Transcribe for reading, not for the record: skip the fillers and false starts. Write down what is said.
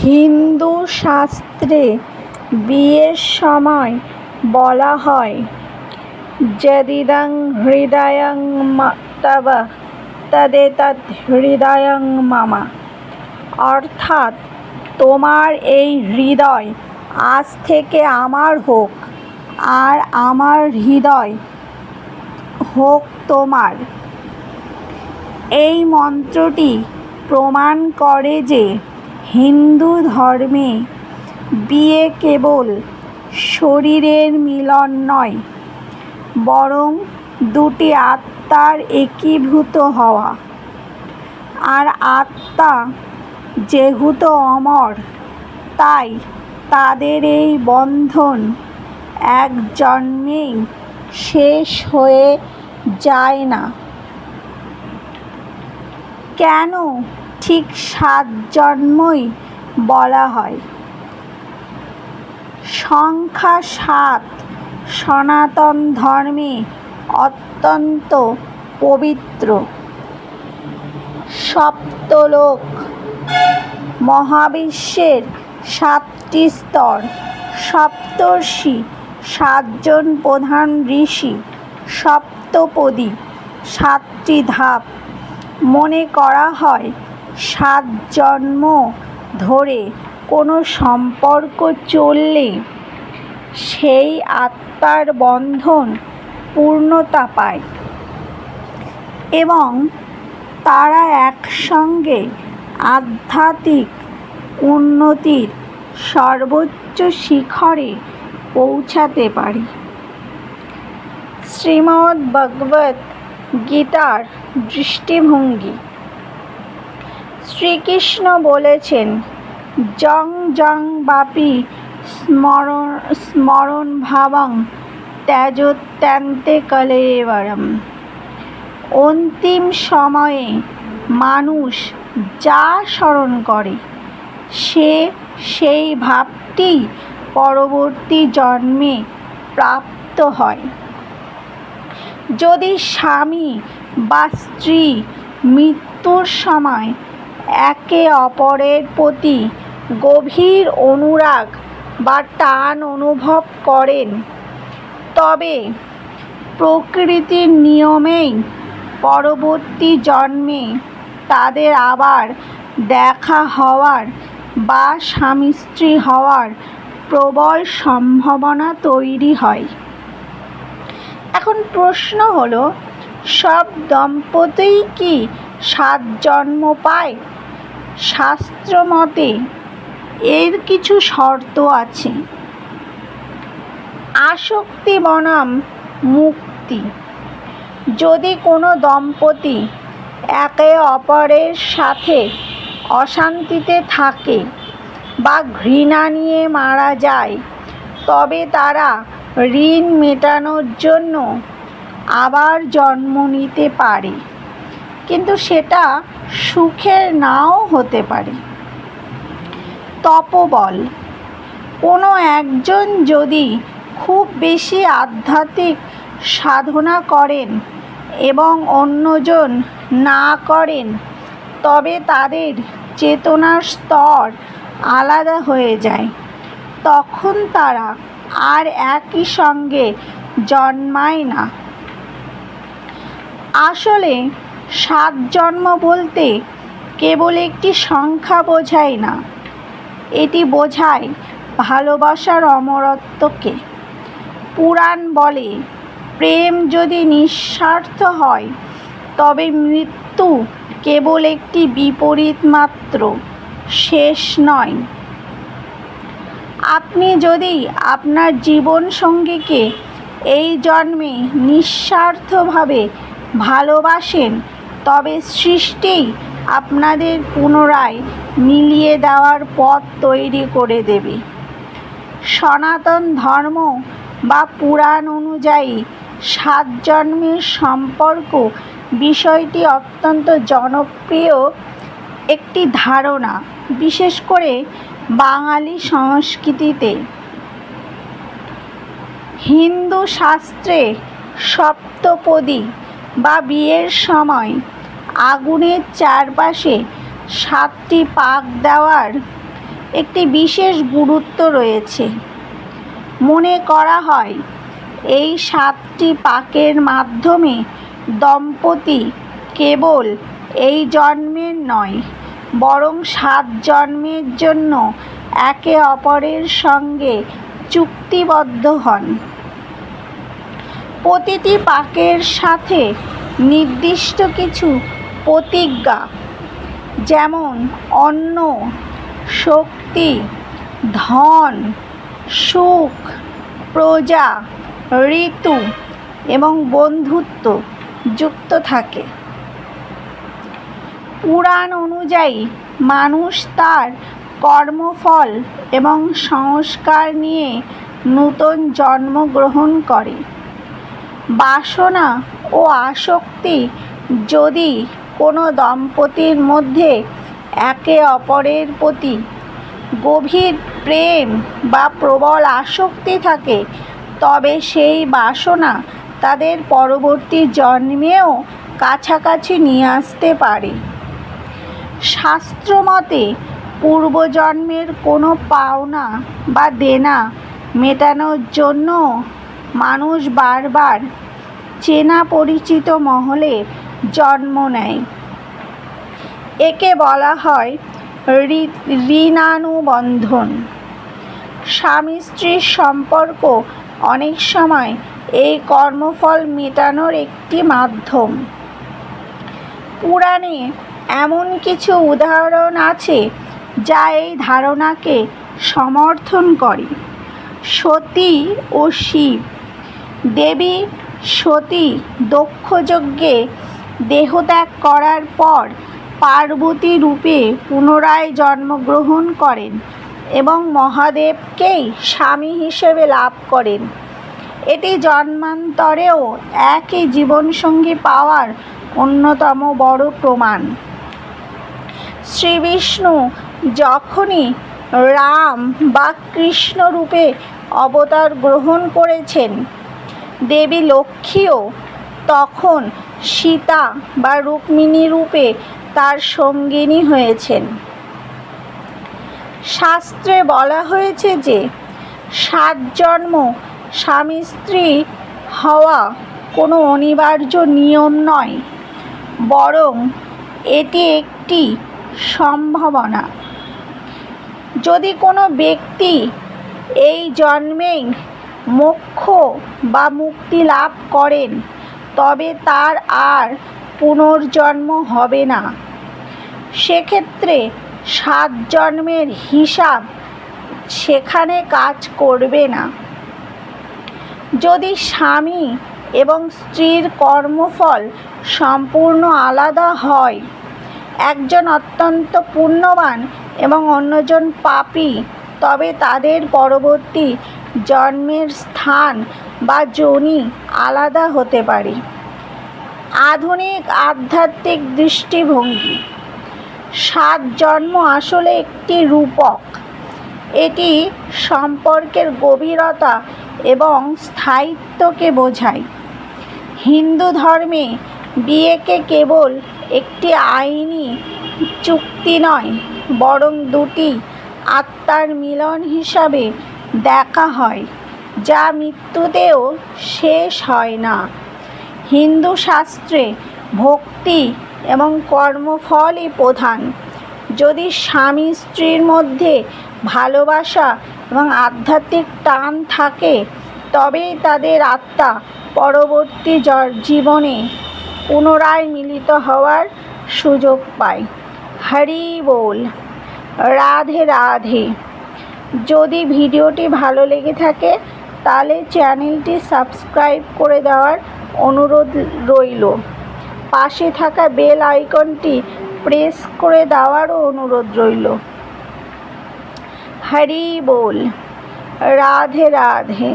হিন্দু শাস্ত্রে বিয়ের সময় বলা হয়, যদিদং হৃদয়ং তব তদেতদ হৃদয়ং মম। অর্থাৎ, তোমার এই হৃদয় আজ থেকে আমার হোক, আর আমার হৃদয় হোক তোমার। এই মন্ত্রটি প্রমাণ করে যে হিন্দু ধর্মে বিয়ে কেবল শরীরের মিলন নয়, বরং দুটি আত্মার একীভূত হওয়া। আর আত্মা যেহেতু অমর, তাই তাদের এই বন্ধন এক জন্মেই শেষ হয়ে যায় না। কেন ঠিক 7 জন্মই বলা হয়? সংখ্যা 7 সনাতন ধর্মে অত্যন্ত পবিত্র। সপ্তলোক, মহাবিশ্বের 7টি স্তর, সপ্তর্ষি, 7 জন প্রধান ঋষি, সপ্তপদী, 7টি ধাপ। মনে করা হয় 7 জন্ম ধরে কোনো সম্পর্ক চললে সেই আত্মার বন্ধন পূর্ণতা পায় এবং তারা একসঙ্গে আধ্যাত্মিক উন্নতির সর্বোচ্চ শিখরে পৌঁছাতে পারে। শ্রীমদ্ভগবদ্ গীতার দৃষ্টিভঙ্গি। শ্রীকৃষ্ণ বলেছেন, যং যং বাপি স্মরণ ভাবং ত্যজত্যন্তে কলেবরম। অন্তিম সময়ে মানুষ যা স্মরণ করে, সে সেই ভাবটি পরবর্তী জন্মে প্রাপ্ত হয়। যদি স্বামী বা স্ত্রী মৃত্যুর সময় একে অপরের প্রতি গভীর অনুরাগ বা টান অনুভব করেন, তবে প্রকৃতির নিয়মেই পরবর্তী জন্মে তাদের আবার দেখা হওয়ার বা স্বামী স্ত্রী হওয়ার প্রবল সম্ভাবনা তৈরি হয়। এখন প্রশ্ন হলো, সব দম্পতিই কি 7 জন্ম পায়? শাস্ত্র মতে এর কিছু শর্ত আছে। আসক্তি বনাম মুক্তি। যদি কোনো দম্পতি একে অপরের সাথে অশান্তিতে থাকে বা ঘৃণা নিয়ে মারা যায়, তবে তারা ঋণ মেটানোর জন্য আবার জন্ম নিতে পারে, কিন্তু সেটা সুখের নাও হতে পারে। তপোবল। কোনো একজন যদি খুব বেশি আধ্যাত্মিক সাধনা করেন এবং অন্যজন না করেন, তবে তাদের চেতনার স্তর আলাদা হয়ে যায়। তখন তারা আর একই সঙ্গে জন্মায় না। আসলে 7 জন্ম বলতে কেবল একটি সংখ্যা বোঝায় না, এটি বোঝায় ভালোবাসার অমরত্বকে। পুরাণ বলে, প্রেম যদি নিঃস্বার্থ হয়, তবে মৃত্যু কেবল একটি বিপরীত মাত্র, শেষ নয়। আপনি যদি আপনার জীবনসঙ্গীকে এই জন্মে নিঃস্বার্থভাবে ভালোবাসেন, তবে সৃষ্টিই আপনাদের পুনরায় মিলিয়ে দেওয়ার পথ তৈরি করে দেবে। সনাতন ধর্ম বা পুরাণ অনুযায়ী 7 জন্মের সম্পর্ক বিষয়টি অত্যন্ত জনপ্রিয় একটি ধারণা, বিশেষ করে বাঙালি সংস্কৃতিতে। হিন্দু শাস্ত্রে সপ্তপদী বা বিয়ের সময় আগুনের চারপাশে 7টি পাক দেওয়ার একটি বিশেষ গুরুত্ব রয়েছে। মনে করা হয় এই 7টি পাকের মাধ্যমে দম্পতি কেবল এই জন্মের নয়, বরং 7 জন্মের জন্য একে অপরের সঙ্গে চুক্তিবদ্ধ হন। প্রতিটি পাকের সাথে নির্দিষ্ট কিছু প্রতিজ্ঞা, যেমন অন্ন, শক্তি, ধন, সুখ, প্রজা, ঋতু এবং বন্ধুত্ব যুক্ত থাকে। পুরাণ অনুযায়ী মানুষ তার কর্মফল এবং সংস্কার নিয়ে নূতন জন্ম গ্রহণ করে। বাসনা ও আসক্তি যদি কোনো দম্পতির মধ্যে একে অপরের প্রতি গভীর প্রেম বা প্রবল আসক্তি থাকে, তবে সেই বাসনা তাদের পরবর্তী জন্মেও কাছাকাছি নিয়ে আসতে পারে। শাস্ত্রমতে পূর্বজন্মের কোনো পাওনা বা দেনা মেটানোর জন্য মানুষ বারবার চেনা পরিচিত মহলে জন্ম নেয়। একে বলা হয় ঋণানুবন্ধন। স্বামী স্ত্রীর সম্পর্ক অনেক সময় এই কর্মফল মেটানোর একটি মাধ্যম। পুরাণে এমন কিছু উদাহরণ আছে যা এই ধারণাকে সমর্থন করে। সতী ও শিব। দেবী সতী দক্ষযজ্ঞে দেহত্যাগ করার পর পার্বতী রূপে পুনরায় জন্মগ্রহণ করেন এবং মহাদেবকেই স্বামী হিসেবে লাভ করেন। এটি জন্মান্তরেও একই জীবনসঙ্গী পাওয়ার অন্যতম বড় প্রমাণ। শ্রীবিষ্ণু যখনই রাম বা কৃষ্ণ রূপে অবতার গ্রহণ করেছেন, দেবী লক্ষ্মীও তখন সীতা বা রুক্মিণী রূপে তার সঙ্গিনী হয়েছেন। শাস্ত্রে বলা হয়েছে যে 7 জন্ম স্বামী স্ত্রী হওয়া কোনো অনিবার্য নিয়ম নয়, বরং এটি একটি সম্ভাবনা। যদি কোনো ব্যক্তি এই জন্মেই মোক্ষ বা মুক্তি লাভ করেন, তবে তার আর পুনর্জন্ম হবে না। সেক্ষেত্রে 7 জন্মের হিসাব সেখানে কাজ করবে না। যদি স্বামী এবং স্ত্রীর কর্মফল সম্পূর্ণ আলাদা হয়, একজন অত্যন্ত পুণ্যবান এবং অন্যজন পাপী, তবে তাদের পরবর্তী জন্মের স্থান বা যোনি আলাদা হতে পারে। আধুনিক আধ্যাত্মিক দৃষ্টিভঙ্গি। 7 জন্ম আসলে একটি রূপক। এটি সম্পর্কের গভীরতা এবং স্থায়িত্বকে বোঝায়। হিন্দু ধর্মে বিয়েকে কেবল একটি আইনি চুক্তি নয়, বরং দুটি আত্মার মিলন হিসাবে দেখা হয়, যা মৃত্যুতেও শেষ হয় না। হিন্দু শাস্ত্রে ভক্তি এবং কর্মফলই প্রধান। যদি স্বামী স্ত্রীর মধ্যে ভালোবাসা এবং আধ্যাত্মিক টান থাকে, তবেই তাদের আত্মা পরবর্তী জীবনে পুনরায় মিলিত হওয়ার সুযোগ পায়। হরি বল। রাধে রাধে। যদি ভিডিওটি ভালো লেগে থাকে তাহলে চ্যানেলটি সাবস্ক্রাইব করে দেওয়ার অনুরোধ রইল। পাশে থাকা বেল আইকনটি প্রেস করে দেওয়ারও অনুরোধ রইল। হরি বল। রাধে রাধে।